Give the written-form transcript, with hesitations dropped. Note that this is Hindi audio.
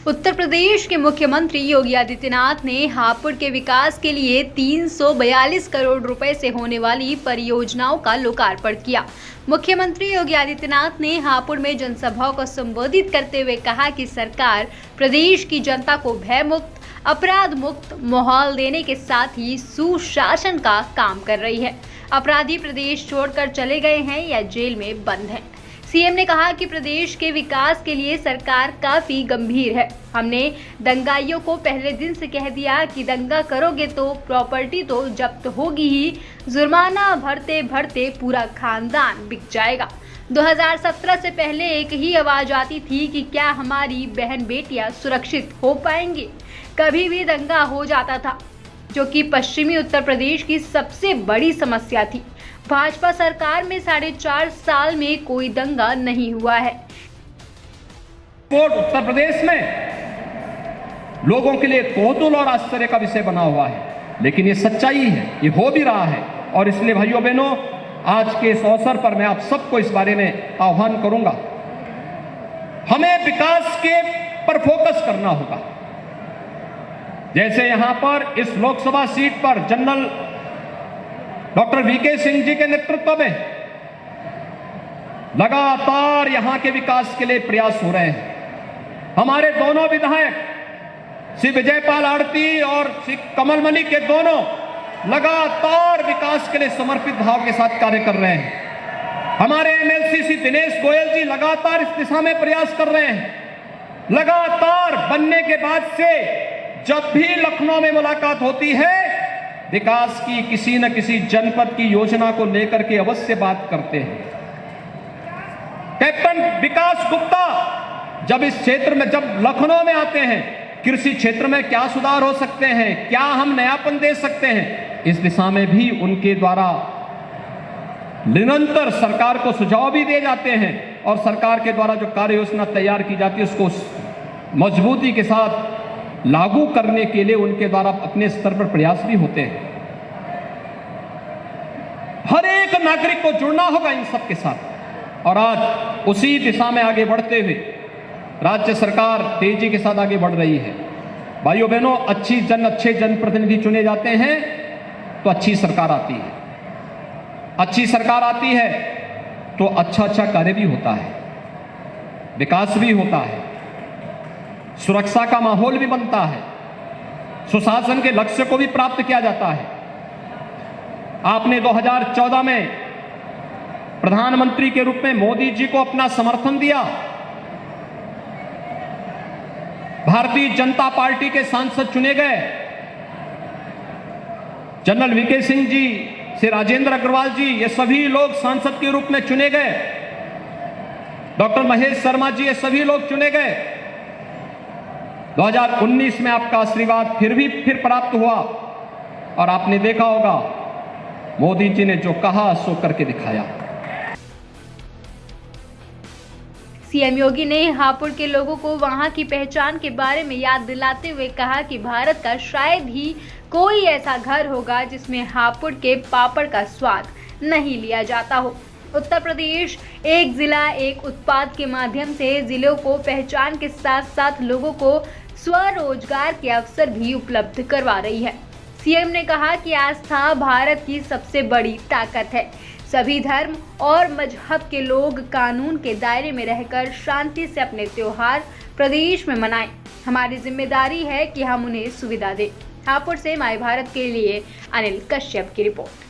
उत्तर प्रदेश के मुख्यमंत्री योगी आदित्यनाथ ने हापुड़ के विकास के लिए 342 करोड़ रुपए से होने वाली परियोजनाओं का लोकार्पण किया। मुख्यमंत्री योगी आदित्यनाथ ने हापुड़ में जनसभा को संबोधित करते हुए कहा कि सरकार प्रदेश की जनता को भय मुक्त, अपराध मुक्त माहौल देने के साथ ही सुशासन का काम कर रही है। अपराधी प्रदेश छोड़कर चले गए हैं या जेल में बंद हैं। सीएम ने कहा कि प्रदेश के विकास के लिए सरकार काफी गंभीर है। हमने दंगाइयों को पहले दिन से कह दिया कि दंगा करोगे तो प्रॉपर्टी तो जब्त होगी ही, जुर्माना भरते भरते पूरा खानदान बिक जाएगा। 2017 से पहले एक ही आवाज आती थी कि क्या हमारी बहन बेटियां सुरक्षित हो पाएंगी। कभी भी दंगा हो जाता था, जो कि पश्चिमी उत्तर प्रदेश की सबसे बड़ी समस्या थी। भाजपा सरकार में 4.5 साल में कोई दंगा नहीं हुआ है। उत्तर प्रदेश में लोगों के लिए कौतूहल और आश्चर्य का विषय बना हुआ है, लेकिन ये सच्चाई है, ये हो भी रहा है। और इसलिए भाइयों बहनों, आज के इस अवसर पर मैं आप सबको इस बारे में आह्वान करूंगा। हमें विकास के पर फोकस करना होगा। जैसे यहां पर इस लोकसभा सीट पर general doctor VK Singh ji के नेतृत्व में लगातार यहां के विकास के लिए प्रयास हो रहे हैं। हमारे दोनों विधायक श्री विजयपाल आड़ती और श्री कमल मणि के दोनों लगातार विकास के लिए समर्पित भाव के साथ कार्य कर रहे हैं। हमारे एमएलसी श्री दिनेश गोयल जी लगातार इस दिशा में प्रयास कर रहे हैं। लगातार बनने के बाद से जब भी लखनऊ में मुलाकात होती है, विकास की किसी न किसी जनपद की योजना को लेकर के अवश्य बात करते हैं। कैप्टन विकास गुप्ता जब इस क्षेत्र में, जब लखनऊ में आते हैं, कृषि क्षेत्र में क्या सुधार हो सकते हैं, क्या हम नयापन दे सकते हैं, इस दिशा में भी उनके द्वारा निरंतर सरकार को सुझाव भी दिए जाते हैं। और सरकार के द्वारा जो कार्य योजना तैयार की जाती है, उसको मजबूती के साथ लागू करने के लिए उनके द्वारा अपने स्तर पर प्रयास भी होते हैं। हर एक नागरिक को जुड़ना होगा इन सब के साथ। और आज उसी दिशा में आगे बढ़ते हुए राज्य सरकार तेजी के साथ आगे बढ़ रही है। भाइयों बहनों, अच्छे जनप्रतिनिधि चुने जाते हैं तो अच्छी सरकार आती है। अच्छी सरकार आती है तो अच्छा कार्य भी होता है, विकास भी होता है, सुरक्षा का माहौल भी बनता है, सुशासन के लक्ष्य को भी प्राप्त किया जाता है। आपने 2014 में प्रधानमंत्री के रूप में मोदी जी को अपना समर्थन दिया। भारतीय जनता पार्टी के सांसद चुने गए। जनरल वीके सिंह जी, श्री राजेंद्र अग्रवाल जी, ये सभी लोग सांसद के रूप में चुने गए। डॉक्टर महेश शर्मा जी, ये सभी लोग चुने गए। 2019 में आपका आशीर्वाद फिर प्राप्त हुआ और आपने देखा होगा मोदी जी ने जो कहा सो करके दिखाया। सीएम योगी ने हापुड़ के लोगों को वहां की पहचान के बारे में याद दिलाते हुए कहा कि भारत का शायद ही कोई ऐसा घर होगा जिसमें हापुड़ के पापड़ का स्वाद नहीं लिया जाता हो। उत्तर प्रदेश एक जिला एक उत्पाद के माध्यम से जिलों को पहचान के साथ साथ लोगों को स्वरोजगार के अवसर भी उपलब्ध करवा रही है। सीएम ने कहा कि आस्था भारत की सबसे बड़ी ताकत है। सभी धर्म और मजहब के लोग कानून के दायरे में रहकर शांति से अपने त्योहार प्रदेश में मनाएं। हमारी जिम्मेदारी है कि हम उन्हें सुविधा दें। हापुड़ से माय भारत के लिए अनिल कश्यप की रिपोर्ट।